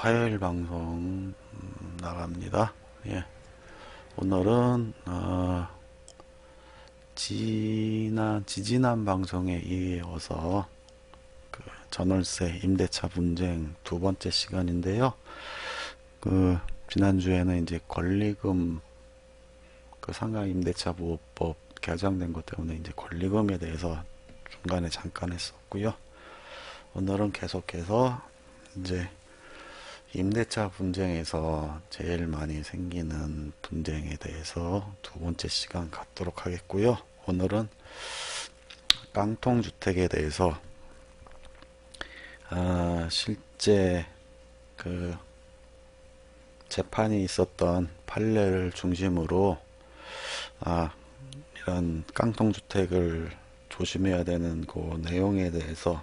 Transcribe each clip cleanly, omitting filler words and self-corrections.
화요일 방송 나갑니다. 예, 오늘은 지지난 방송에 이어서 그 전월세 임대차 분쟁 두 번째 시간인데요. 그 지난주에는 이제 권리금 그 상가 임대차 보호법 개정된 것 때문에 이제 권리금에 대해서 중간에 잠깐 했었고요. 오늘은 계속해서 이제 임대차 분쟁에서 제일 많이 생기는 분쟁에 대해서 두 번째 시간 갖도록 하겠고요. 오늘은 깡통주택에 대해서 실제 그 재판이 있었던 판례를 중심으로 이런 깡통주택을 조심해야 되는 그 내용에 대해서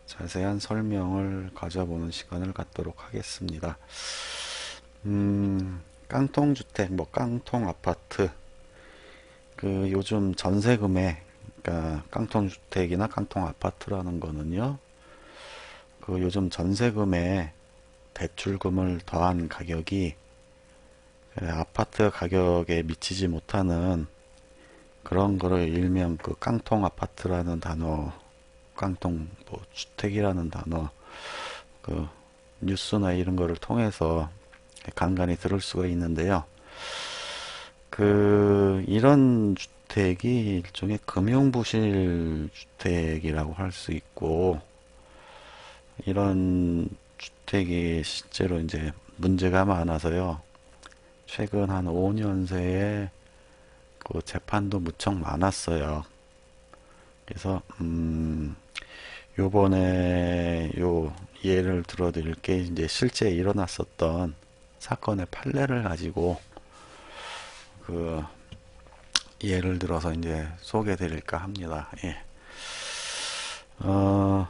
자세한 설명을 가져보는 시간을 갖도록 하겠습니다. 깡통주택, 뭐 깡통아파트, 그 요즘 전세금에, 그러니까 깡통주택이나 깡통아파트라는 거는요, 그 요즘 전세금에 대출금을 더한 가격이 아파트 가격에 미치지 못하는 그런 거를 일명 그 깡통아파트라는 단어, 깡통 뭐 주택이라는 단어 그 뉴스나 이런 거를 통해서 간간히 들을 수가 있는데요. 그 이런 주택이 일종의 금융부실 주택이라고 할 수 있고, 이런 주택이 실제로 이제 문제가 많아서요. 최근 한 5년 새에 그 재판도 무척 많았어요. 그래서 요번에 요 예를 들어 드릴 게 이제 실제 일어났었던 사건의 판례를 가지고 그 예를 들어서 이제 소개해 드릴까 합니다. 예. 어,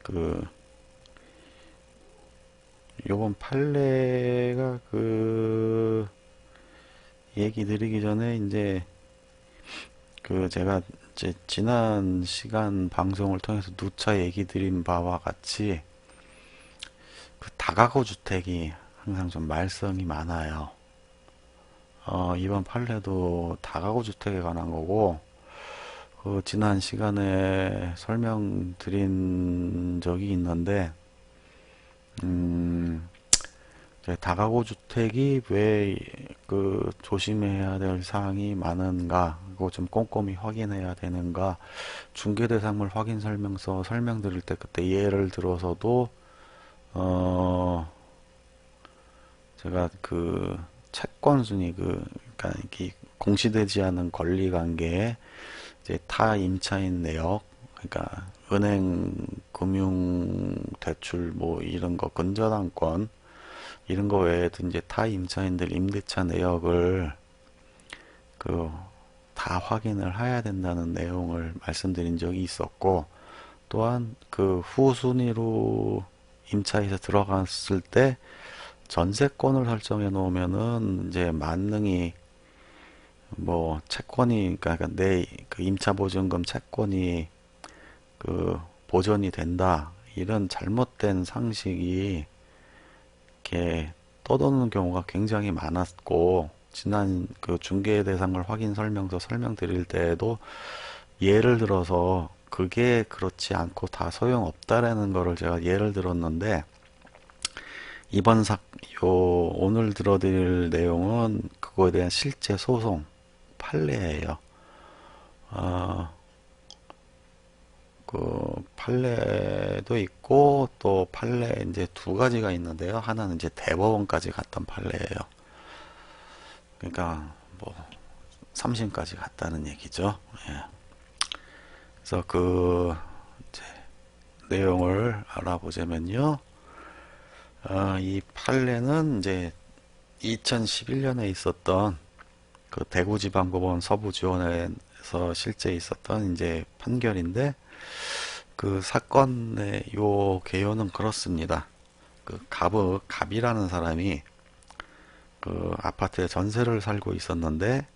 그 요번 판례가 그 얘기 드리기 전에 이제 그 제가 이제 지난 시간 방송을 통해서 누차 얘기 드린 바와 같이 그 다가구 주택이 항상 좀 말썽이 많아요. 이번 판례도 다가구 주택에 관한 거고, 그 지난 시간에 설명드린 적이 있는데, 이제 다가구 주택이 왜 그 조심해야 될 사항이 많은가, 그거 좀 꼼꼼히 확인해야 되는가, 중개대상물 확인 설명서 설명드릴 때 그때 예를 들어서도 제가 그 채권 순위 그러니까 이게 공시되지 않은 권리 관계에 이제 타 임차인 내역, 그러니까 은행 금융 대출 뭐 이런 거 근저당권 이런 거 외에도 이제 타 임차인들 임대차 내역을 그 다 확인을 해야 된다는 내용을 말씀드린 적이 있었고, 또한 그 후순위로 임차에서 들어갔을 때 전세권을 설정해 놓으면은 이제 만능이 뭐 채권이, 그러니까 내 그 임차보증금 채권이 그 보전이 된다, 이런 잘못된 상식이 이렇게 떠도는 경우가 굉장히 많았고, 지난 그 중개 대상을 확인 설명서 설명드릴 때에도 예를 들어서 그게 그렇지 않고 다 소용없다라는 거를 제가 예를 들었는데, 이번 오늘 들어드릴 내용은 그거에 대한 실제 소송 판례예요. 그 판례도 있고, 또 판례 이제 두 가지가 있는데요. 하나는 이제 대법원까지 갔던 판례예요. 그러니까 뭐 3심까지 갔다는 얘기죠. 예. 그래서 그 이제 내용을 알아보자면요. 이 판례는 이제 2011년에 있었던 그 대구지방법원 서부지원에서 실제 있었던 이제 판결인데, 그 사건의 요 개요는 그렇습니다. 그 갑이라는 사람이 그 아파트에 전세를 살고 있었는데,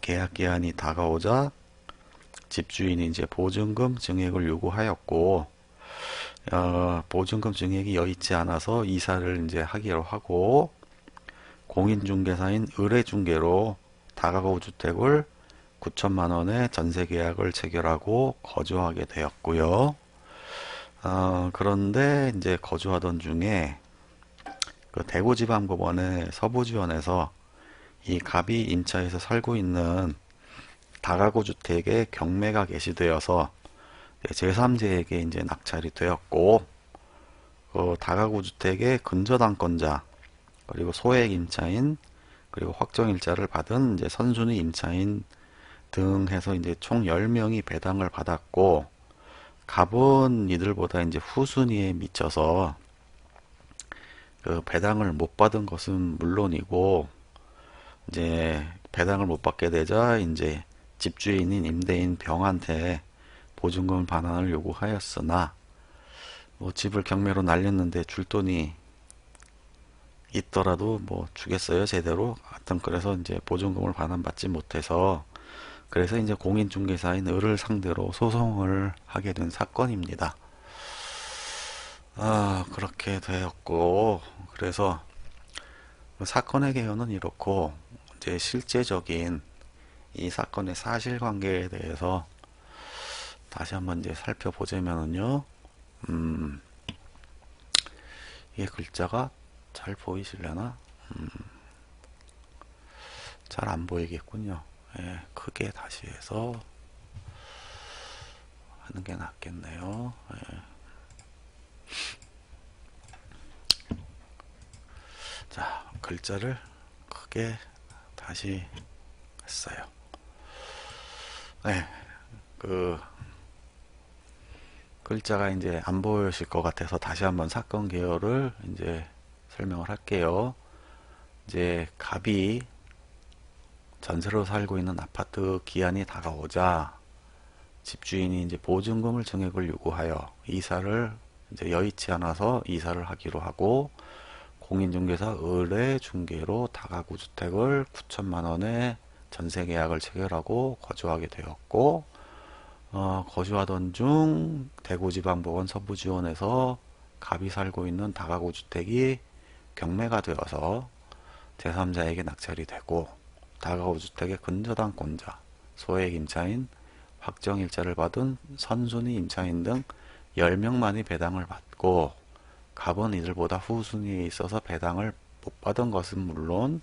계약 기한이 다가오자 집주인이 이제 보증금 증액을 요구하였고, 보증금 증액이 여의치 않아서 이사를 이제 하기로 하고, 공인중개사인 의뢰중개로 다가구 주택을 9천만 원의 전세 계약을 체결하고 거주하게 되었고요. 그런데 이제 거주하던 중에 그 대구지방법원의 서부지원에서 이 갑이 임차해서 살고 있는 다가구 주택에 경매가 게시되어서 제3자에게 이제 낙찰이 되었고, 그 다가구 주택의 근저당권자, 그리고 소액 임차인, 그리고 확정일자를 받은 이제 선순위 임차인 등 해서 이제 총 10명이 배당을 받았고, 갑은 이들보다 이제 후순위에 미쳐서 그 배당을 못 받은 것은 물론이고, 이제 배당을 못 받게 되자 이제 집주인인 임대인 병한테 보증금 반환을 요구하였으나, 뭐 집을 경매로 날렸는데 줄 돈이 있더라도 뭐 주겠어요 제대로. 하여튼 그래서 이제 보증금을 반환받지 못해서, 그래서 이제 공인중개사인 을을 상대로 소송을 하게 된 사건입니다. 그렇게 되었고, 그래서 그 사건의 개요는 이렇고, 이제 실제적인 이 사건의 사실관계에 대해서 다시 한번 이제 살펴보자면은요, 이게 글자가 잘 보이시려나? 잘 안 보이겠군요. 예, 크게 다시 해서 하는 게 낫겠네요. 예. 자, 글자를 크게 다시 했어요. 네, 그 글자가 이제 안 보이실 것 같아서 다시 한번 사건 개요를 이제 설명을 할게요. 이제 갑이 전세로 살고 있는 아파트 기한이 다가오자 집주인이 이제 보증금을 증액을 요구하여 이사를 이제 여의치 않아서 이사를 하기로 하고, 공인중개사 을의 중개로 다가구 주택을 9천만 원에 전세 계약을 체결하고 거주하게 되었고, 거주하던 중 대구지방법원 서부지원에서 갑이 살고 있는 다가구 주택이 경매가 되어서 제3자에게 낙찰이 되고, 다가구 주택의 근저당권자, 소액 임차인, 확정일자를 받은 선순위 임차인 등 10명만이 배당을 받고, 갑은 이들보다 후순위에 있어서 배당을 못 받은 것은 물론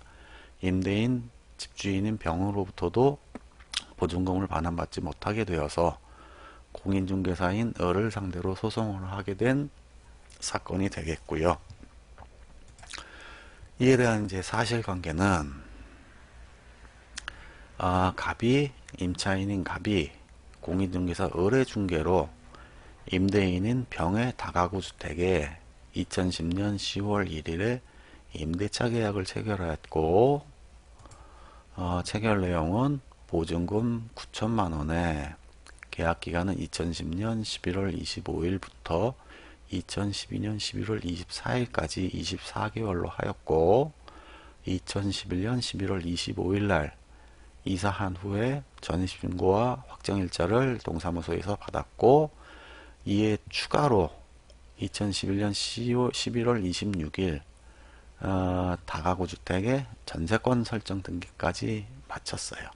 임대인 집주인인 병으로부터도 보증금을 반환받지 못하게 되어서 공인중개사인 을을 상대로 소송을 하게 된 사건이 되겠고요. 이에 대한 이제 사실관계는, 갑이 임차인인 갑이 공인중개사 을의 중개로 임대인인 병의 다가구 주택에 2010년 10월 1일에 임대차 계약을 체결하였고, 체결 내용은 보증금 9천만 원에 계약 기간은 2010년 11월 25일부터 2012년 11월 24일까지 24개월로 하였고, 2011년 11월 25일 날 이사한 후에 전입신고와 확정일자를 동사무소에서 받았고, 이에 추가로 2011년 11월 26일 다가구 주택의 전세권 설정 등기까지 마쳤어요.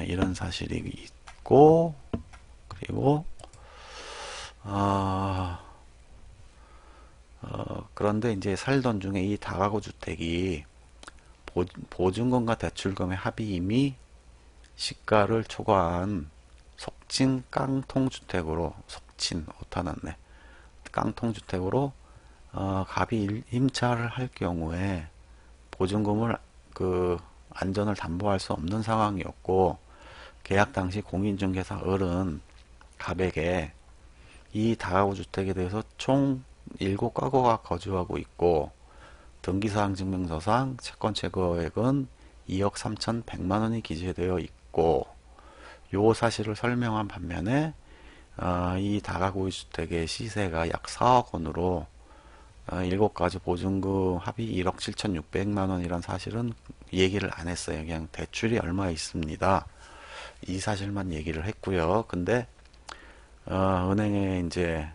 이런 사실이 있고, 그리고 그런데 이제 살던 중에 이 다가구 주택이 보증금과 대출금의 합의임이 시가를 초과한 속친 깡통주택으로, 속친 오타 났네, 깡통주택으로 갑이 임차를 할 경우에 보증금을 그 안전을 담보할 수 없는 상황이었고, 계약 당시 공인중개사 을은 갑에게 이 다가구 주택에 대해서 총 7가구가 거주하고 있고, 등기사항 증명서상 채권 최고액은 2억 3,100만 원이 기재되어 있고, 요 사실을 설명한 반면에 이 다가구 주택의 시세가 약 4억 원으로 7가지 보증금 합의 1억 7,600만 원이란 사실은 얘기를 안 했어요. 그냥 대출이 얼마 있습니다. 이 사실만 얘기를 했고요. 근데 은행에 이제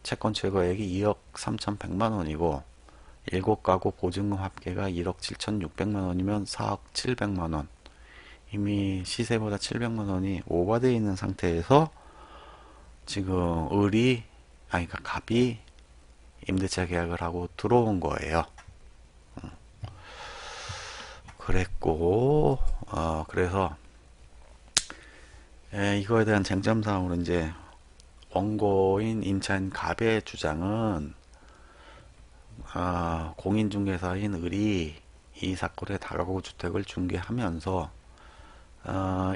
채권 최고액이 2억 3,100만 원이고 7가구 보증금 합계가 1억 7,600만 원이면 4억 700만 원. 이미 시세보다 700만 원이 오버되어 있는 상태에서 지금 그러니까 갑이 임대차 계약을 하고 들어온 거예요. 그랬고, 그래서 이거에 대한 쟁점 사항으로 이제 원고인 임차인 갑의 주장은 공인중개사인 을이 이 사건의 다가구 주택을 중개하면서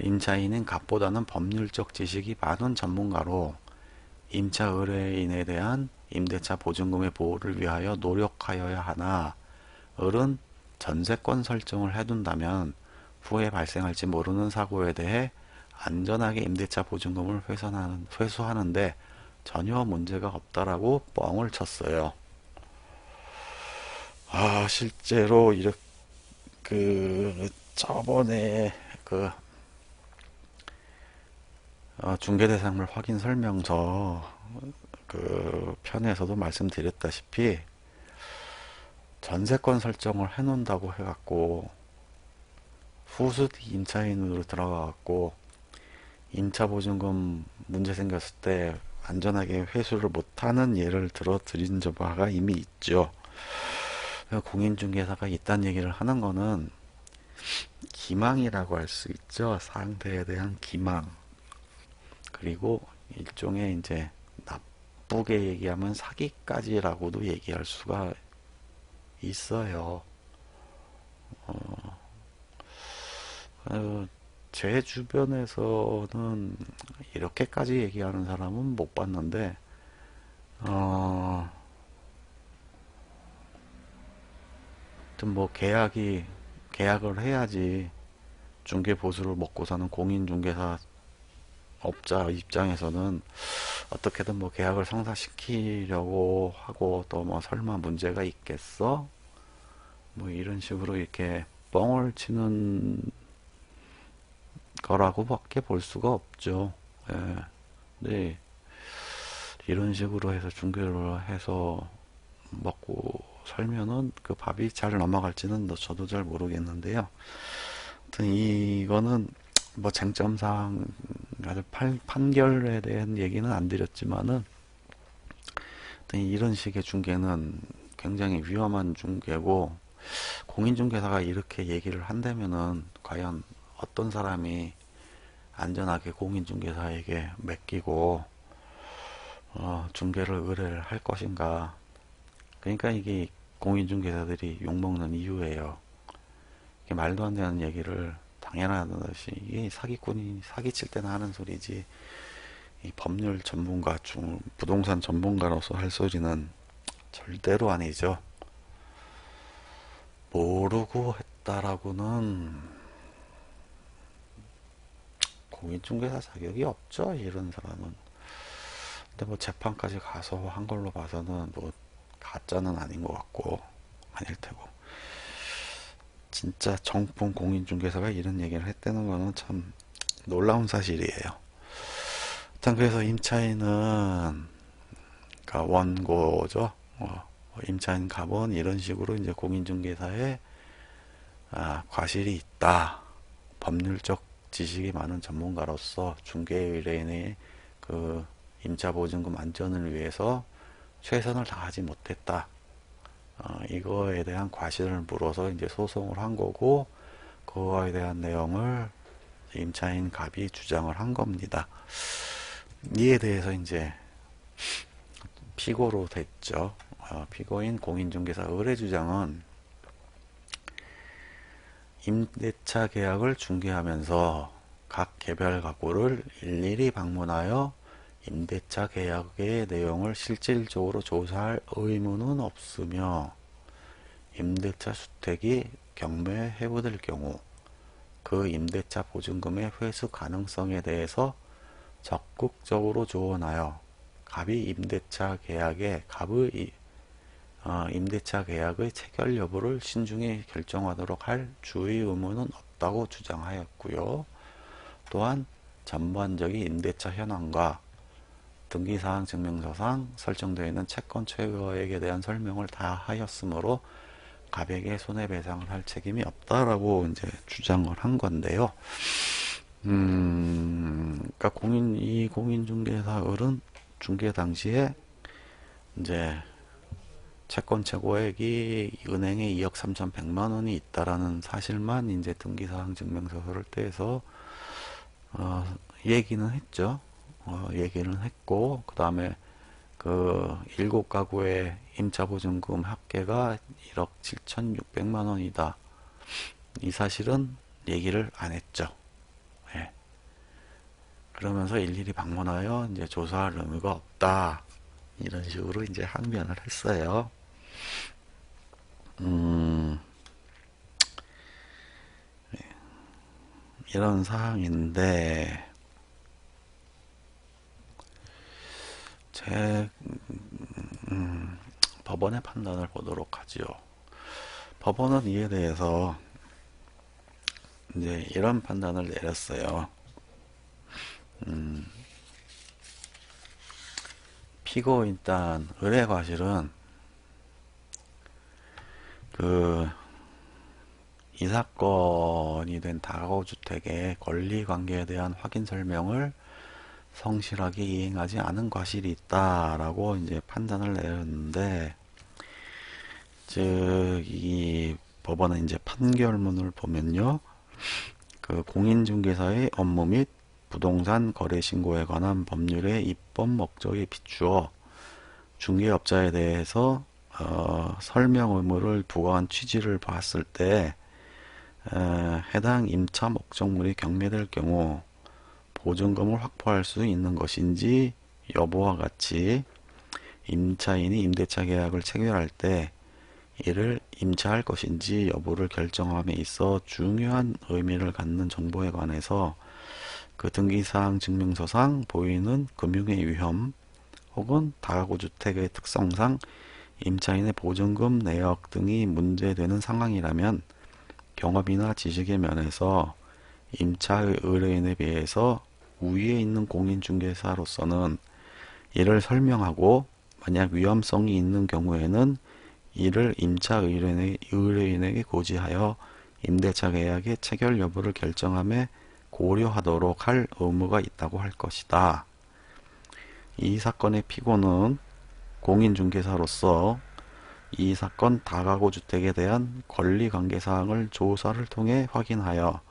임차인인 갑보다는 법률적 지식이 많은 전문가로 임차 의뢰인에 대한 임대차 보증금의 보호를 위하여 노력하여야 하나 을은 전세권 설정을 해둔다면 후에 발생할지 모르는 사고에 대해 안전하게 임대차 보증금을 회수하는데 전혀 문제가 없다라고 뻥을 쳤어요. 실제로 이렇게 저번에 중개대상물 확인 설명서 편에서도 말씀드렸다시피 전세권 설정을 해놓는다고 해갖고 후수 임차인으로 들어가갖고 임차보증금 문제 생겼을 때 안전하게 회수를 못하는 예를 들어 드린 바가 이미 있죠. 공인중개사가 이딴 얘기를 하는 거는 기망이라고 할 수 있죠. 상대에 대한 기망. 그리고 일종의 이제 나쁘게 얘기하면 사기까지라고도 얘기할 수가 있어요. 제 주변에서는 이렇게까지 얘기하는 사람은 못 봤는데, 뭐 계약을 해야지 중개 보수를 먹고 사는 공인중개사 업자 입장에서는 어떻게든 뭐 계약을 성사시키려고 하고 또 뭐 설마 문제가 있겠어? 뭐 이런 식으로 이렇게 뻥을 치는 거라고밖에 볼 수가 없죠. 예. 네. 이런 식으로 해서 중개를 해서 먹고 살면은 그 밥이 잘 넘어갈지는 저도 잘 모르겠는데요. 아무튼 이거는 뭐 쟁점사항 아주 판결에 대한 얘기는 안 드렸지만은 이런 식의 중개는 굉장히 위험한 중개고 공인중개사가 이렇게 얘기를 한다면은 과연 어떤 사람이 안전하게 공인중개사에게 맡기고 중개를 의뢰를 할 것인가. 그러니까 이게 공인중개사들이 욕먹는 이유예요. 이게 말도 안 되는 얘기를 당연하듯이 이게 사기꾼이 사기칠 때나 하는 소리지 이 법률 전문가 부동산 전문가로서 할 소리는 절대로 아니죠. 모르고 했다라고는 공인중개사 자격이 없죠. 이런 사람은. 근데 뭐 재판까지 가서 한 걸로 봐서는 뭐 가짜는 아닌 것 같고 아닐 테고 진짜 정품 공인중개사가 이런 얘기를 했다는 거는 참 놀라운 사실이에요. 일단 그래서 임차인은 그러니까 원고죠. 임차인 갑은 이런 식으로 이제 공인중개사에 과실이 있다. 법률적 지식이 많은 전문가로서 중개 의뢰인의 그 임차보증금 안전을 위해서 최선을 다하지 못했다. 이거에 대한 과실을 물어서 이제 소송을 한 거고 그거에 대한 내용을 임차인 갑이 주장을 한 겁니다. 이에 대해서 이제 피고로 됐죠. 피고인 공인중개사 의뢰 주장은 임대차 계약을 중개하면서 각 개별 가구를 일일이 방문하여 임대차 계약의 내용을 실질적으로 조사할 의무는 없으며 임대차 주택이 경매에 회부될 경우 그 임대차 보증금의 회수 가능성에 대해서 적극적으로 조언하여 갑이 임대차 계약의 체결 여부를 신중히 결정하도록 할 주의 의무는 없다고 주장하였고요. 또한 전반적인 임대차 현황과 등기사항 증명서상 설정되어 있는 채권 최고액에 대한 설명을 다 하였으므로 갑에게 손해배상을 할 책임이 없다라고 이제 주장을 한 건데요. 그러니까 이 공인중개사들은 중개 당시에 이제 채권 최고액이 은행에 2억 3,100만 원이 있다라는 사실만 이제 등기사항 증명서를 떼서 얘기는 했죠. 얘기는 했고, 그 다음에 그 7가구의 임차보증금 합계가 1억 7,600만 원이다. 이 사실은 얘기를 안 했죠. 예. 그러면서 일일이 방문하여 이제 조사할 의무가 없다. 이런 식으로 이제 항변을 했어요. 이런 사항인데, 제 법원의 판단을 보도록 하지요. 법원은 이에 대해서 이제 이런 판단을 내렸어요. 피고 일단 의뢰 과실은 이 사건이 된 다가구주택의 권리관계에 대한 확인 설명을 성실하게 이행하지 않은 과실이 있다라고 이제 판단을 내렸는데, 즉, 이 법원의 이제 판결문을 보면요. 그 공인중개사의 업무 및 부동산 거래 신고에 관한 법률의 입법 목적에 비추어 중개업자에 대해서 설명 의무를 부과한 취지를 봤을 때 해당 임차 목적물이 경매될 경우 보증금을 확보할 수 있는 것인지 여부와 같이 임차인이 임대차 계약을 체결할 때 이를 임차할 것인지 여부를 결정함에 있어 중요한 의미를 갖는 정보에 관해서 그 등기사항 증명서상 보이는 금융의 위험 혹은 다가구 주택의 특성상 임차인의 보증금 내역 등이 문제되는 상황이라면 경험이나 지식의 면에서 임차의 의뢰인에 비해서 우위에 있는 공인중개사로서는 이를 설명하고 만약 위험성이 있는 경우에는 이를 임차 의뢰인에게 고지하여 임대차 계약의 체결 여부를 결정함에 고려하도록 할 의무가 있다고 할 것이다. 이 사건의 피고는 공인중개사로서 이 사건 다가구 주택에 대한 권리관계사항을 조사를 통해 확인하여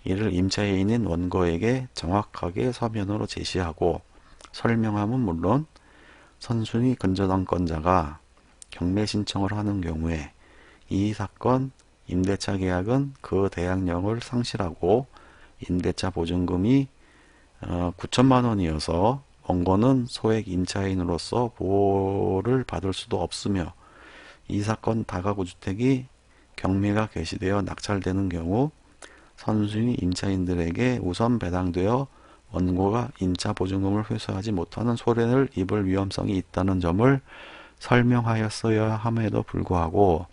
이를 임차인인 원고에게 정확하게 서면으로 제시하고 설명함은 물론 선순위 근저당권자가 경매 신청을 하는 경우에 이 사건 임대차 계약은 그 대항력을 상실하고 임대차 보증금이 9천만 원이어서 원고는 소액 임차인으로서 보호를 받을 수도 없으며 이 사건 다가구 주택이 경매가 개시되어 낙찰되는 경우 선순위 임차인들에게 우선 배당되어 원고가 임차 보증금을 회수하지 못하는 손해를 입을 위험성이 있다는 점을 설명하였어야 함에도 불구하고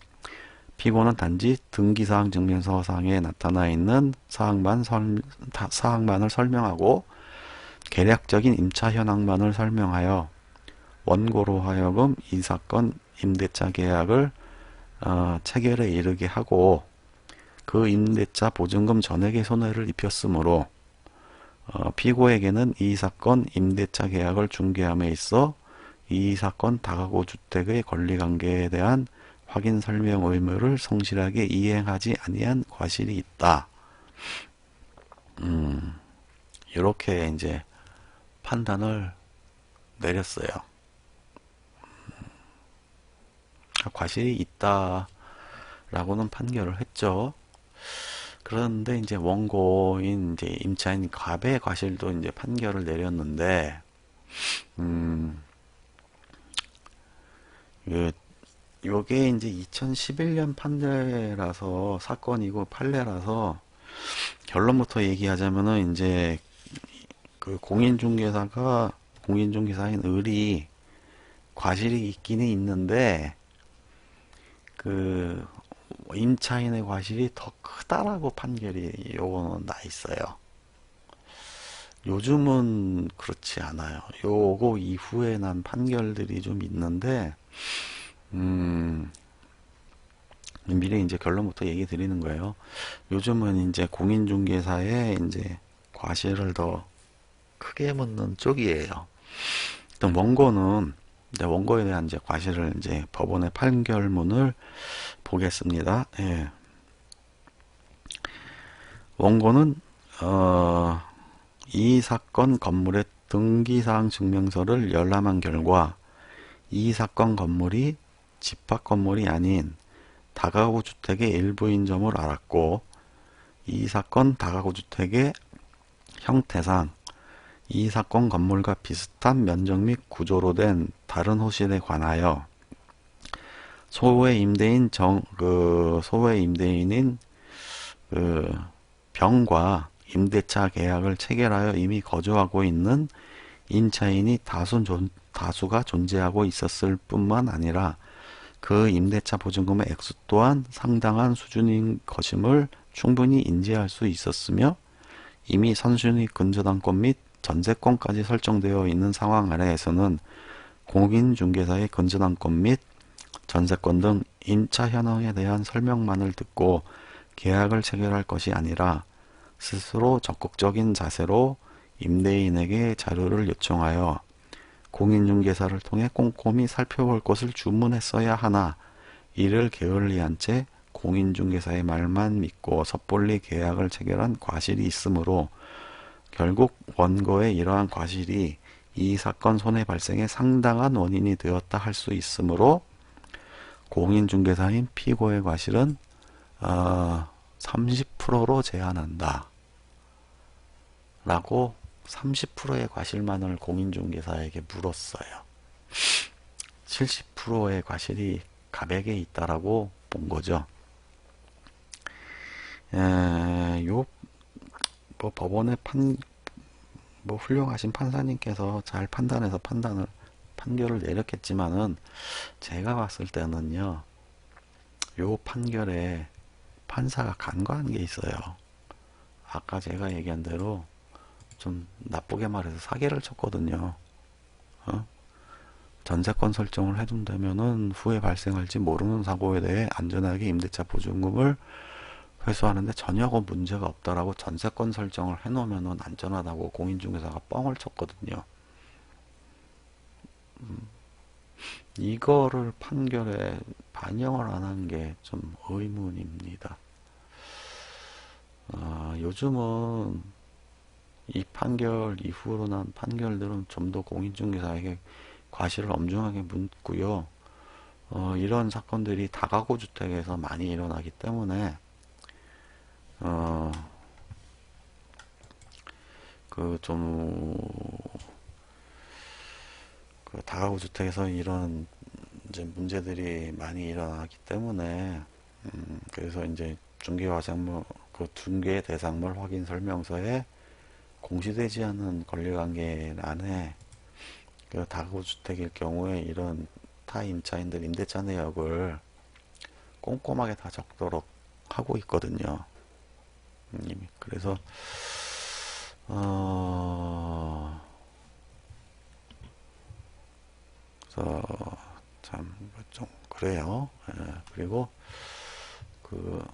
피고는 단지 등기사항 증명서상에 나타나 있는 사항만을 설명하고 개략적인 임차 현황만을 설명하여 원고로 하여금 이 사건 임대차 계약을 체결에 이르게 하고 그 임대차 보증금 전액의 손해를 입혔으므로 피고에게는 이 사건 임대차 계약을 중개함에 있어 이 사건 다가구 주택의 권리관계에 대한 확인 설명 의무를 성실하게 이행하지 아니한 과실이 있다. 이렇게 이제 판단을 내렸어요. 과실이 있다라고는 판결을 했죠. 그런데 이제 원고인 이제 임차인 갑의 과실도 이제 판결을 내렸는데, 요게 이제 2011년 판례라서 사건이고 판례라서 결론부터 얘기하자면은 이제 그 공인중개사인 을이 과실이 있기는 있는데 그 임차인의 과실이 더 크다라고 판결이 요거는 나 있어요. 요즘은 그렇지 않아요. 요거 이후에 난 판결들이 좀 있는데, 음, 미리 이제 결론부터 얘기 드리는 거예요. 요즘은 이제 공인중개사에 이제 과실을 더 크게 묻는 쪽이에요. 일단 원고는, 이제 원고에 대한 이제 과실을 이제 법원의 판결문을 보겠습니다. 예. 원고는, 어, 이 사건 건물의 등기사항 증명서를 열람한 결과 이 사건 건물이 집합 건물이 아닌 다가구 주택의 일부인 점을 알았고 이 사건 다가구 주택의 형태상 이 사건 건물과 비슷한 면적 및 구조로 된 다른 호실에 관하여 소의 임대인 소의 임대인인 그 병과 임대차 계약을 체결하여 이미 거주하고 있는 임차인이 다수가 존재하고 있었을 뿐만 아니라 그 임대차 보증금의 액수 또한 상당한 수준인 것임을 충분히 인지할 수 있었으며 이미 선순위 근저당권 및 전세권까지 설정되어 있는 상황 아래에서는 공인중개사의 근저당권 및 전세권 등 임차 현황에 대한 설명만을 듣고 계약을 체결할 것이 아니라 스스로 적극적인 자세로 임대인에게 자료를 요청하여 공인중개사를 통해 꼼꼼히 살펴볼 것을 주문했어야 하나 이를 게을리한 채 공인중개사의 말만 믿고 섣불리 계약을 체결한 과실이 있으므로 결국 원고의 이러한 과실이 이 사건 손해 발생의 상당한 원인이 되었다 할 수 있으므로 공인중개사인 피고의 과실은 30%로 제한한다. 라고 30%의 과실만을 공인중개사에게 물었어요. 70%의 과실이 가백에 있다라고 본 거죠. 법원의 훌륭하신 판사님께서 잘 판단해서 판결을 내렸겠지만은, 제가 봤을 때는요, 요 판결에 판사가 간과한 게 있어요. 아까 제가 얘기한 대로 좀 나쁘게 말해서 사기를 쳤거든요. 전세권 설정을 해둔다면은 후에 발생할지 모르는 사고에 대해 안전하게 임대차 보증금을 회수하는데 전혀 문제가 없다라고 전세권 설정을 해놓으면은 안전하다고 공인중개사가 뻥을 쳤거든요. 이거를 판결에 반영을 안 한 게 좀 의문입니다. 요즘은 이 판결 이후로 난 판결들은 좀 더 공인중개사에게 과실을 엄중하게 묻고요. 이런 사건들이 다가구 주택에서 많이 일어나기 때문에 다가구 주택에서 이런 이제 문제들이 많이 일어나기 때문에 그래서 이제 중개 대상물 확인 설명서에 공시되지 않은 권리관계란에 그 다가구 주택일 경우에 이런 타 임차인들 임대차 내역을 꼼꼼하게 다 적도록 하고 있거든요. 그래서 참 좀 그래요. 그리고 그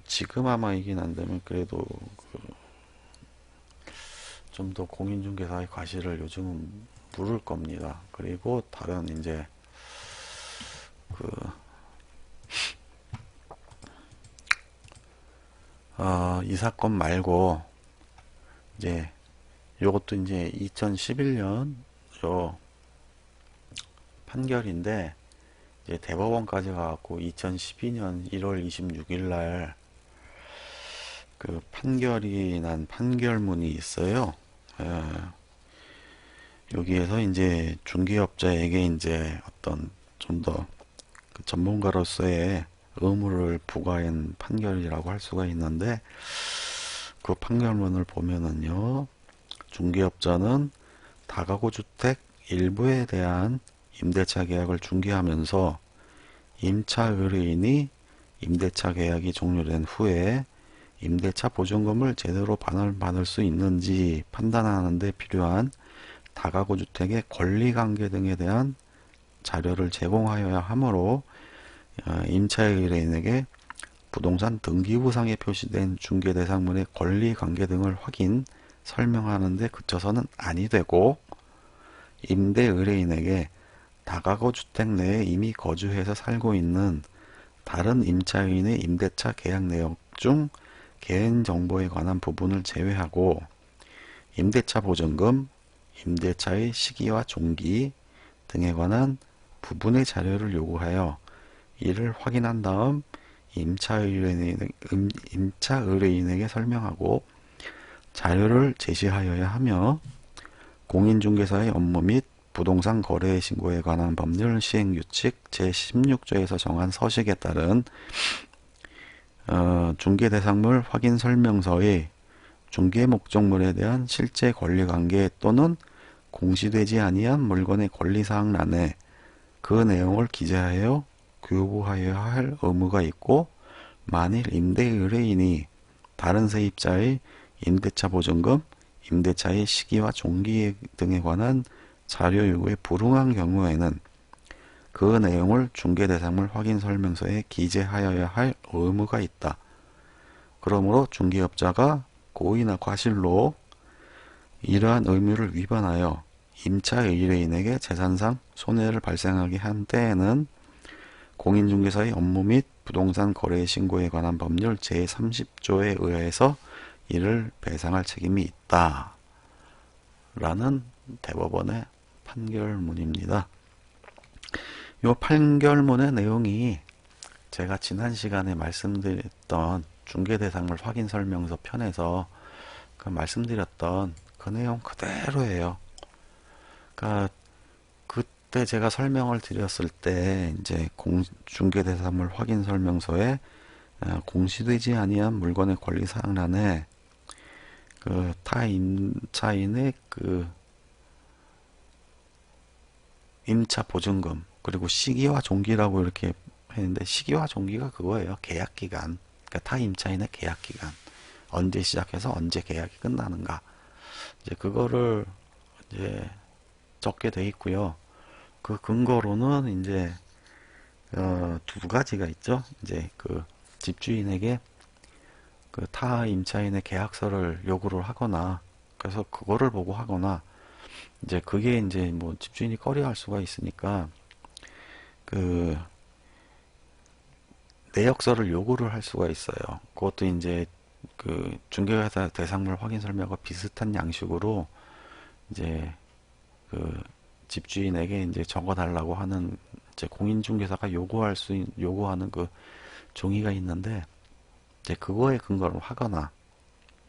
지금 아마 이긴 안 되면 그래도 좀 더 공인중개사의 과실을 요즘은 물을 겁니다. 그리고 다른 이제 이 사건 말고 이제 요것도 이제 2011년 요 판결인데 이제 대법원까지 가갖고 2012년 1월 26일 날 그 판결이 난 판결문이 있어요. 여기에서 이제 중개업자에게 이제 어떤 좀 더 전문가로서의 의무를 부과한 판결이라고 할 수가 있는데 그 판결문을 보면은요, 중개업자는 다가구 주택 일부에 대한 임대차 계약을 중개하면서 임차 의뢰인이 임대차 계약이 종료된 후에 임대차 보증금을 제대로 받을 수 있는지 판단하는 데 필요한 다가구 주택의 권리관계 등에 대한 자료를 제공하여야 하므로 임차의 의뢰인에게 부동산 등기부상에 표시된 중개대상물의 권리관계 등을 확인, 설명하는 데 그쳐서는 아니 되고, 임대 의뢰인에게 다가구 주택 내에 이미 거주해서 살고 있는 다른 임차인의 임대차 계약 내역 중 개인정보에 관한 부분을 제외하고 임대차 보증금, 임대차의 시기와 종기 등에 관한 부분의 자료를 요구하여 이를 확인한 다음 임차 의뢰인에게 설명하고 자료를 제시하여야 하며, 공인중개사의 업무 및 부동산 거래 신고에 관한 법률 시행규칙 제16조에서 정한 서식에 따른 중개대상물 확인 설명서의 중개 목적물에 대한 실제 권리관계 또는 공시되지 아니한 물건의 권리사항란에 그 내용을 기재하여 교부하여야 할 의무가 있고, 만일 임대 의뢰인이 다른 세입자의 임대차 보증금, 임대차의 시기와 종기 등에 관한 자료 요구에 불응한 경우에는 그 내용을 중개대상물 확인 설명서에 기재하여야 할 의무가 있다. 그러므로 중개업자가 고의나 과실로 이러한 의무를 위반하여 임차 의뢰인에게 재산상 손해를 발생하게 한 때에는 공인중개사의 업무 및 부동산 거래 신고에 관한 법률 제30조에 의해서 이를 배상할 책임이 있다. 라는 대법원의 판결문입니다. 이 판결문의 내용이 제가 지난 시간에 말씀드렸던 중개대상물 확인 설명서 편에서 말씀드렸던 그 내용 그대로예요. 그러니까 그때 제가 설명을 드렸을 때 이제 중개대상물 확인 설명서에 공시되지 아니한 물건의 권리사항란에 그 타 임차인의 그 임차 보증금 그리고 시기와 종기라고 이렇게 했는데, 시기와 종기가 그거예요. 계약기간. 그러니까 타 임차인의 계약기간. 언제 시작해서 언제 계약이 끝나는가. 이제 그거를 이제 적게 돼 있고요. 그 근거로는 이제 두 가지가 있죠. 이제 그 집주인에게 그 타 임차인의 계약서를 요구를 하거나, 그래서 그거를 보고 하거나, 이제 그게 이제 뭐 집주인이 꺼려할 수가 있으니까 그 내역서를 요구를 할 수가 있어요. 그것도 이제 그 중개회사 대상물 확인 설명과 비슷한 양식으로 이제 그 집주인에게 이제 적어달라고 하는, 이제 공인중개사가 요구하는 그 종이가 있는데, 이제 그거에 근거를 하거나,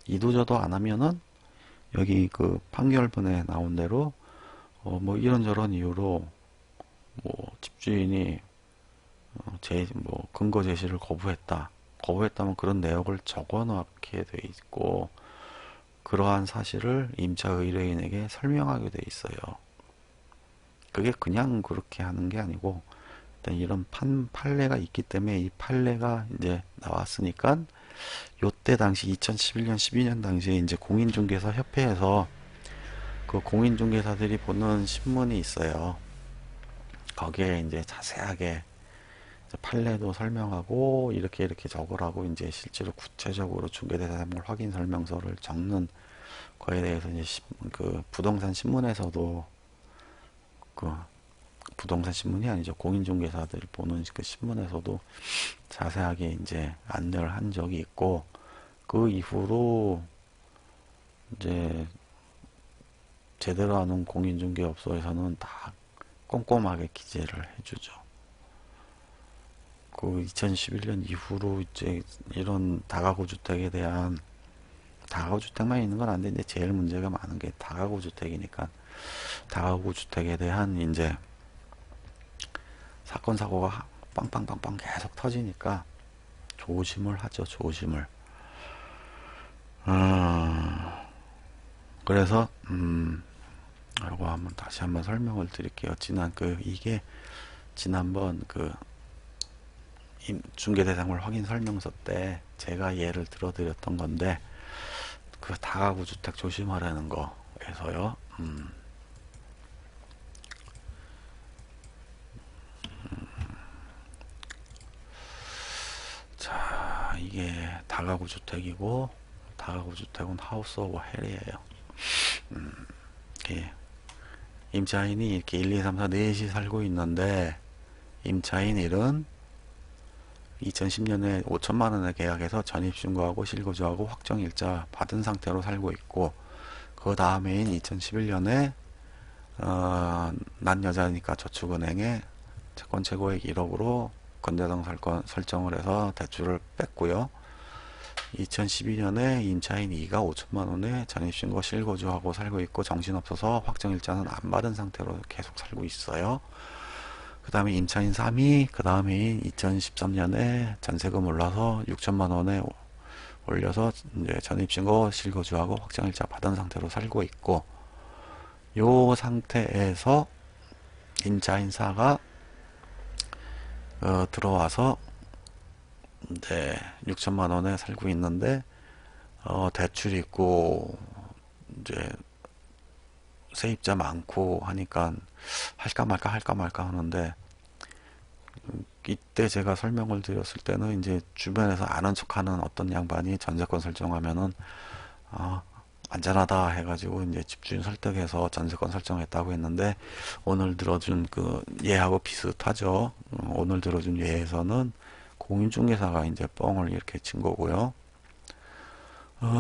이도저도 안 하면은 여기 그 판결문에 나온 대로 뭐 이런저런 이유로 뭐 집주인이 뭐 근거 제시를 거부했다면 그런 내역을 적어 놓게 돼 있고, 그러한 사실을 임차 의뢰인에게 설명하게 돼 있어요. 그게 그냥 그렇게 하는 게 아니고, 일단 이런 판례가 있기 때문에, 이 판례가 이제 나왔으니까 요때 당시 2011년 12년 당시에 이제 공인중개사 협회에서 그 공인중개사들이 보는 신문이 있어요. 거기에 이제 자세하게 판례도 설명하고 이렇게 이렇게 적으라고 이제 실제로 구체적으로 중개대상물 확인 설명서를 적는 거에 대해서 이제 그 부동산 신문에서도, 그 부동산 신문이 아니죠, 공인중개사들 보는 그 신문에서도 자세하게 이제 안내를 한 적이 있고, 그 이후로 이제 제대로 하는 공인중개업소에서는 다 꼼꼼하게 기재를 해주죠. 그 2011년 이후로 이제 이런 다가구 주택에 대한, 다가구 주택만 있는 건 안 되는데 제일 문제가 많은 게 다가구 주택이니까, 다가구 주택에 대한 이제 사건 사고가 빵빵빵빵 계속 터지니까 조심을 하죠. 조심을. 그래서 이거 한번 다시 한번 설명을 드릴게요. 이게 지난번 그 중개대상물 확인 설명서 때 제가 예를 들어드렸던 건데, 그 다가구 주택 조심하라는 거에서요. 자, 이게 다가구 주택이고, 다가구 주택은 하우스 오브 헬이에요. 이렇게 임차인이 이렇게 1, 2, 3, 4, 4시 살고 있는데, 임차인 1은 2010년에 5천만 원에 계약해서 전입신고하고 실거주하고 확정일자 받은 상태로 살고 있고, 그 다음해인 2011년에 난 여자니까 저축은행에 채권 최고액 1억으로 건대당 설정을 해서 대출을 뺐고요. 2012년에 임차인 2가 5천만 원에 전입신고 실거주하고 살고 있고 정신없어서 확정일자는 안 받은 상태로 계속 살고 있어요. 그 다음에 임차인 3이 그 다음에 2013년에 전세금 올라서 6천만 원에 올려서 이제 전입신고 실거주하고 확정일자 받은 상태로 살고 있고, 요 상태에서 임차인 4가 들어와서 이제 6천만 원에 살고 있는데 대출이 있고 이제 세입자 많고 하니까 할까 말까 하는데, 이때 제가 설명을 드렸을 때는 이제 주변에서 아는 척하는 어떤 양반이 전세권 설정하면은 안전하다 해가지고 이제 집주인 설득해서 전세권 설정했다고 했는데, 오늘 들어준 그 예하고 비슷하죠. 오늘 들어준 예에서는 공인중개사가 이제 뻥을 이렇게 친 거고요.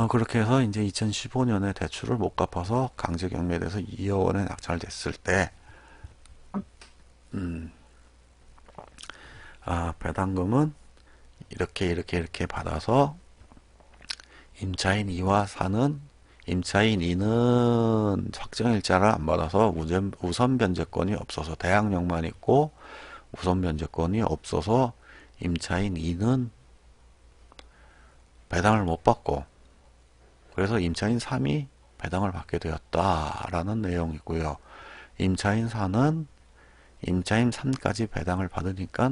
그렇게 해서 이제 2015년에 대출을 못 갚아서 강제경매돼서 2억 원에 낙찰됐을 때, 배당금은 이렇게 받아서 임차인 2와 4는, 임차인 2는 확정일자를 안 받아서 우선 변제권이 없어서 대항력만 있고 우선 변제권이 없어서 임차인 2는 배당을 못 받고, 그래서 임차인 3이 배당을 받게 되었다라는 내용이고요. 임차인 4는 임차인 3까지 배당을 받으니까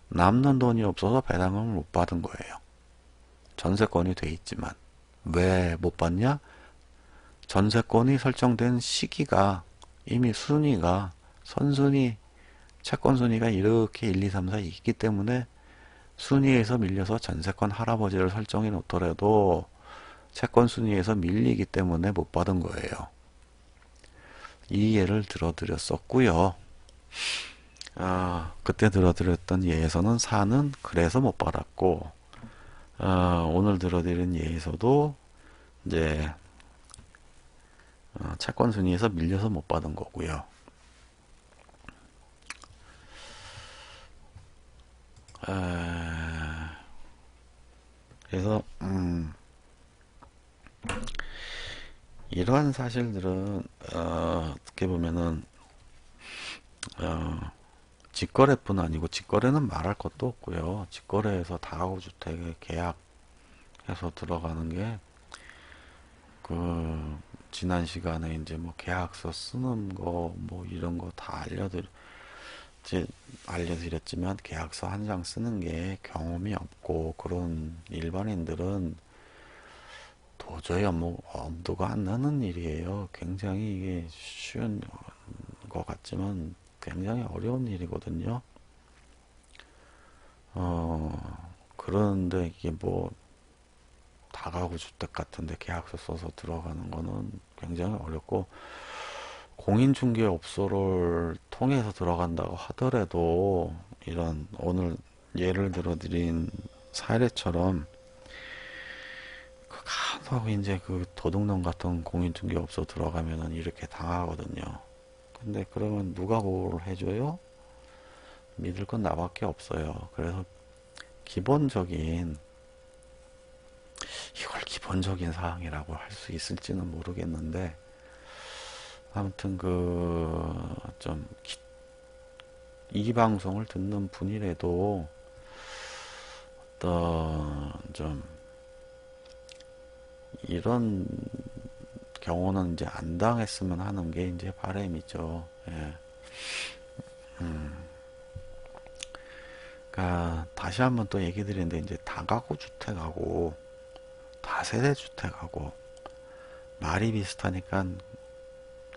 남는 돈이 없어서 배당을 못 받은 거예요. 전세권이 돼 있지만. 왜 못 받냐? 전세권이 설정된 시기가 이미 순위가 선순위, 채권 순위가 이렇게 1, 2, 3, 4 있기 때문에 순위에서 밀려서 전세권 할아버지를 설정해 놓더라도 채권 순위에서 밀리기 때문에 못 받은 거예요. 이 예를 들어드렸었고요. 그때 들어드렸던 예에서는 4는 그래서 못 받았고, 오늘 들어드린 예에서도 이제 채권 순위에서 밀려서 못 받은 거고요. 그래서 이러한 사실들은 어떻게 보면은 직거래뿐 아니고, 직거래는 말할 것도 없고요. 직거래에서 다가구 주택에 계약해서 들어가는 게, 그 지난 시간에 이제 뭐 계약서 쓰는 거 뭐 이런 거 다 알려드렸지만, 계약서 한 장 쓰는 게 경험이 없고 그런 일반인들은 도저히 엄두가 안 나는 일이에요. 굉장히 이게 쉬운 것 같지만 굉장히 어려운 일이거든요. 그런데 이게 뭐 다가구 주택 같은데 계약서 써서 들어가는 거는 굉장히 어렵고, 공인중개업소를 통해서 들어간다고 하더라도 이런 오늘 예를 들어드린 사례처럼 간혹 이제 그 도둑놈 같은 공인중개업소 들어가면은 이렇게 당하거든요. 근데 그러면 누가 보호를 해줘요? 믿을 건 나밖에 없어요. 그래서 기본적인, 이걸 기본적인 사항이라고 할 수 있을지는 모르겠는데, 아무튼 이 방송을 듣는 분이라도 어떤 좀 이런 경우는 이제 안 당했으면 하는 게 이제 바람이죠. 예. 다시 한번 또 얘기 드리는데, 이제 다가구 주택하고 다세대 주택하고 말이 비슷하니까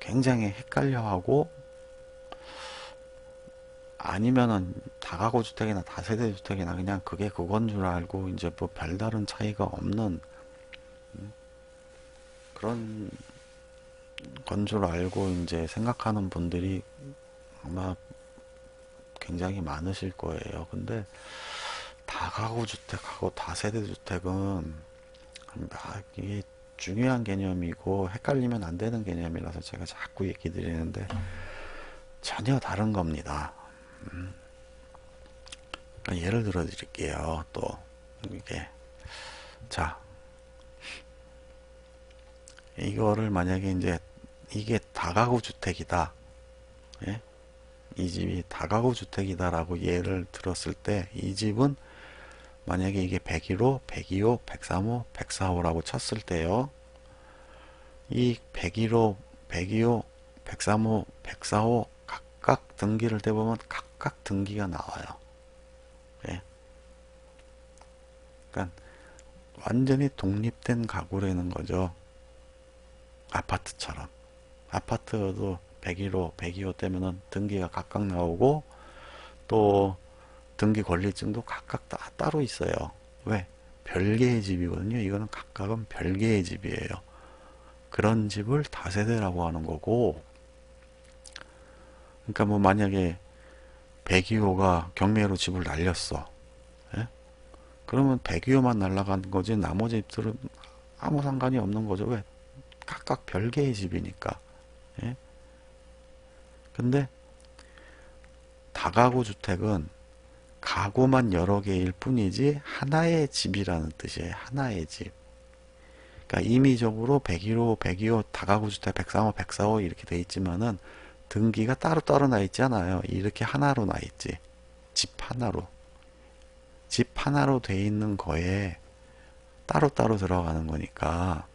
굉장히 헷갈려하고, 아니면은 다가구 주택이나 다세대 주택이나 그냥 그게 그건 줄 알고 이제 뭐 별다른 차이가 없는 그런 건 줄 알고 이제 생각하는 분들이 아마 굉장히 많으실 거예요. 근데 다가구 주택하고 다세대 주택은 이게 중요한 개념이고 헷갈리면 안 되는 개념이라서 제가 자꾸 얘기 드리는데 전혀 다른 겁니다. 그러니까 예를 들어 드릴게요. 또 이게, 자, 이거를 만약에 이제 이게 다가구 주택이다. 예? 이 집이 다가구 주택이다라고 예를 들었을 때, 이 집은 만약에 이게 101호, 102호, 103호, 104호라고 쳤을 때요. 이 101호, 102호, 103호, 104호 각각 등기를 대보면 각각 등기가 나와요. 예. 그러니까 완전히 독립된 가구라는 거죠. 아파트처럼. 아파트도 101호, 102호 때문은 등기가 각각 나오고, 또 등기 권리증도 각각 따로 있어요. 왜? 별개의 집이거든요. 이거는 각각은 별개의 집이에요. 그런 집을 다세대라고 하는 거고, 그러니까 뭐 만약에 102호가 경매로 집을 날렸어. 예? 그러면 102호만 날라간 거지 나머지 집들은 아무 상관이 없는 거죠. 왜? 각각 별개의 집이니까. 예? 근데 다가구 주택은 가구만 여러 개일 뿐이지 하나의 집이라는 뜻이에요. 하나의 집. 그러니까 임의적으로 101호, 102호, 다가구 주택 103호, 104호 이렇게 돼 있지만은 등기가 따로따로 나 있잖아요. 이렇게 하나로 나 있지. 집 하나로. 집 하나로 돼 있는 거에 따로따로 들어가는 거니까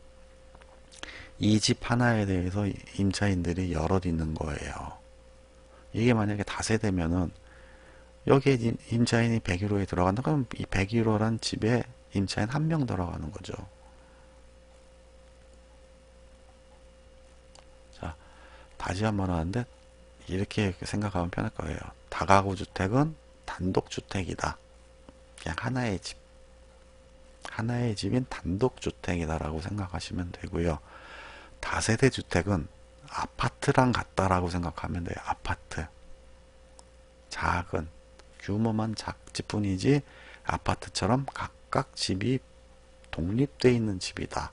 이 집 하나에 대해서 임차인들이 여럿 있는 거예요. 이게 만약에 다세대면은 여기에 임차인이 101호에 들어간다 그러면 이 101호란 집에 임차인 한 명 들어가는 거죠. 자, 다시 한번 하는데 이렇게 생각하면 편할 거예요. 다가구 주택은 단독 주택이다. 그냥 하나의 집. 하나의 집인 단독 주택이다라고 생각하시면 되고요. 다세대 주택은 아파트랑 같다라고 생각하면 돼요. 아파트. 작은 규모만 작지 뿐이지 아파트처럼 각각 집이 독립되어 있는 집이다.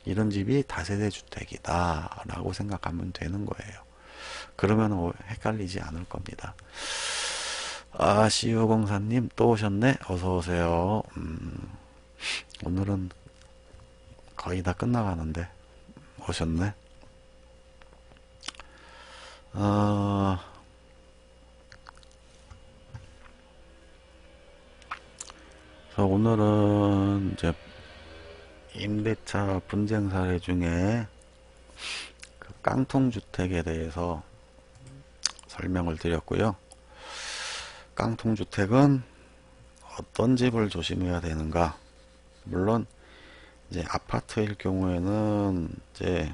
이런 집이 다세대 주택이다 라고 생각하면 되는 거예요. 그러면 헷갈리지 않을 겁니다. 아, CU04님 또 오셨네. 어서오세요. 오늘은 거의 다 끝나가는데 오셨네. 어, 그래서 오늘은 이제 임대차 분쟁 사례 중에 그 깡통주택에 대해서 설명을 드렸고요. 깡통주택은 어떤 집을 조심해야 되는가? 물론 이제 아파트일 경우에는 이제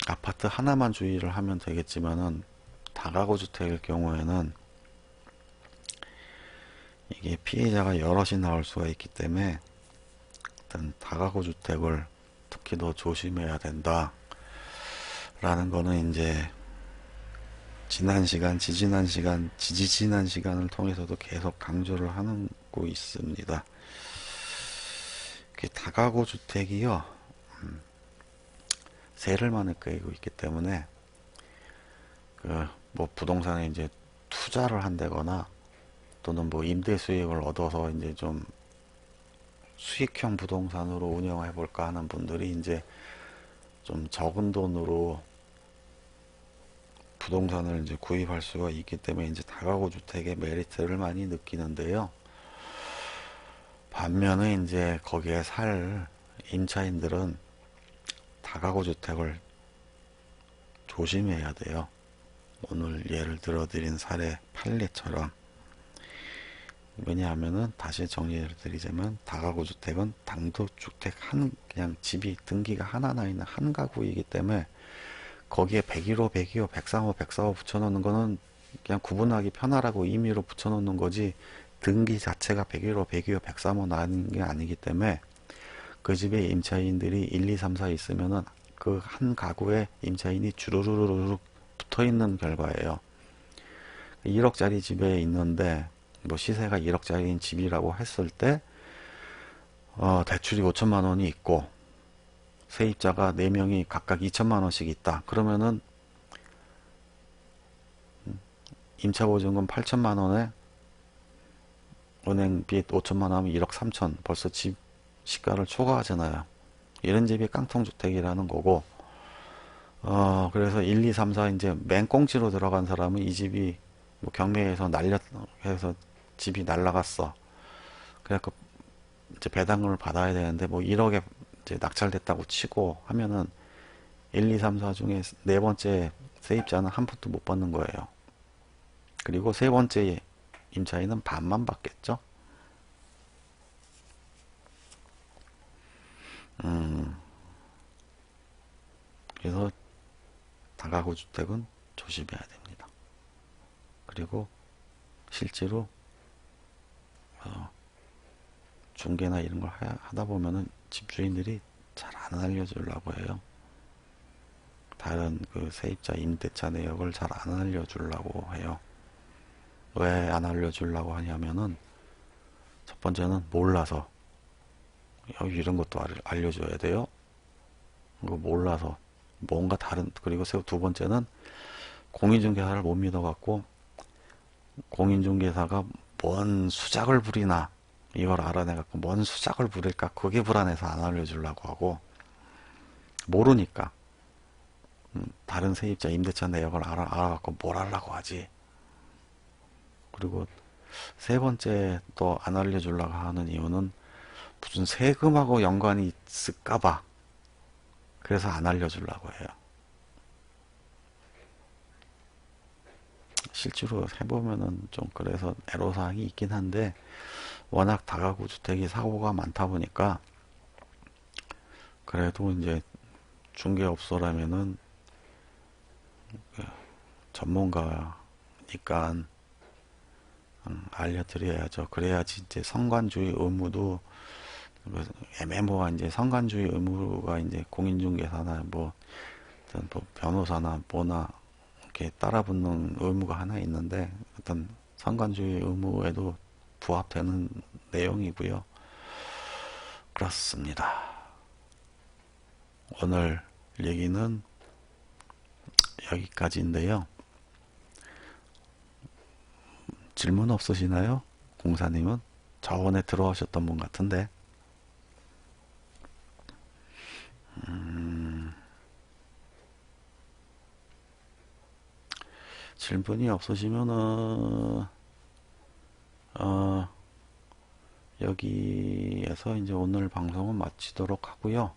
아파트 하나만 주의를 하면 되겠지만은 다가구 주택일 경우에는 이게 피해자가 여럿이 나올 수가 있기 때문에 일단 다가구 주택을 특히 더 조심해야 된다 라는 거는 이제 지난 시간, 지지난 시간, 지지지난 시간을 통해서도 계속 강조를 하고 있습니다. 다가구 주택이요, 세를 많이 끌고 있기 때문에 뭐 부동산에 이제 투자를 한다거나 또는 뭐 임대 수익을 얻어서 이제 좀 수익형 부동산으로 운영해 볼까 하는 분들이 이제 좀 적은 돈으로 부동산을 이제 구입할 수가 있기 때문에 이제 다가구 주택의 메리트를 많이 느끼는데요. 반면에 이제 거기에 살 임차인들은 다가구 주택을 조심해야 돼요. 오늘 예를 들어드린 사례 판례처럼. 왜냐하면은 다시 정리를 드리자면 다가구 주택은 단독주택 그냥 집이 등기가 하나 나 있는 한 가구이기 때문에 거기에 101호, 102호, 103호, 104호 붙여놓는 거는 그냥 구분하기 편하라고 임의로 붙여놓는 거지, 등기 자체가 101호, 102호, 103호 나는 게 아니기 때문에 그 집에 임차인들이 1, 2, 3, 4 있으면은 그 한 가구에 임차인이 주르르르 붙어 있는 결과예요. 1억짜리 집에 있는데 뭐 시세가 1억짜리인 집이라고 했을 때 대출이 5천만 원이 있고 세입자가 4명이 각각 2천만 원씩 있다. 그러면은 임차보증금 8천만 원에 은행빚 5천만 원 하면 1억 3천, 벌써 집 시가를 초과하잖아요. 이런 집이 깡통주택이라는 거고, 그래서 1, 2, 3, 4 이제 맹꽁치로 들어간 사람은 이 집이 뭐 경매에서 해서 집이 날라갔어. 그래갖고 이제 배당금을 받아야 되는데 뭐 1억에 이제 낙찰됐다고 치고 하면은 1, 2, 3, 4 중에 네 번째 세입자는 한 푼도 못 받는 거예요. 그리고 세 번째 임차인은 반만 받겠죠. 그래서 다가구 주택은 조심해야 됩니다. 그리고 실제로 중개나 이런 걸 하다 보면은 집주인들이 잘 안 알려주려고 해요. 다른 그 세입자 임대차 내역을 잘 안 알려주려고 해요. 왜 안 알려주려고 하냐면은 첫 번째는 몰라서. 이런 것도 알려줘야 돼요. 이거 몰라서 뭔가 다른. 그리고 두 번째는 공인중개사를 못 믿어갖고 공인중개사가 뭔 수작을 부리나 이걸 알아내갖고 뭔 수작을 부릴까 그게 불안해서 안 알려주려고 하고, 모르니까 다른 세입자 임대차 내역을 알아갖고 뭘 하려고 하지. 그리고 세 번째 또 안 알려주려고 하는 이유는 무슨 세금하고 연관이 있을까봐, 그래서 안 알려주려고 해요. 실제로 해보면은 좀 그래서 애로사항이 있긴 한데, 워낙 다가구 주택이 사고가 많다 보니까 그래도 이제 중개업소라면은 전문가니까 알려드려야죠. 그래야지 이제 성관주의 의무도, 애매모호한 이제 성관주의 의무가 이제 공인중개사나 뭐 변호사나 뭐나 이렇게 따라붙는 의무가 하나 있는데, 어떤 성관주의 의무에도 부합되는 내용이고요. 그렇습니다. 오늘 얘기는 여기까지인데요. 질문 없으시나요? 공사님은 저번에 들어오셨던 분 같은데. 질문이 없으시면은 여기에서 이제 오늘 방송은 마치도록 하고요.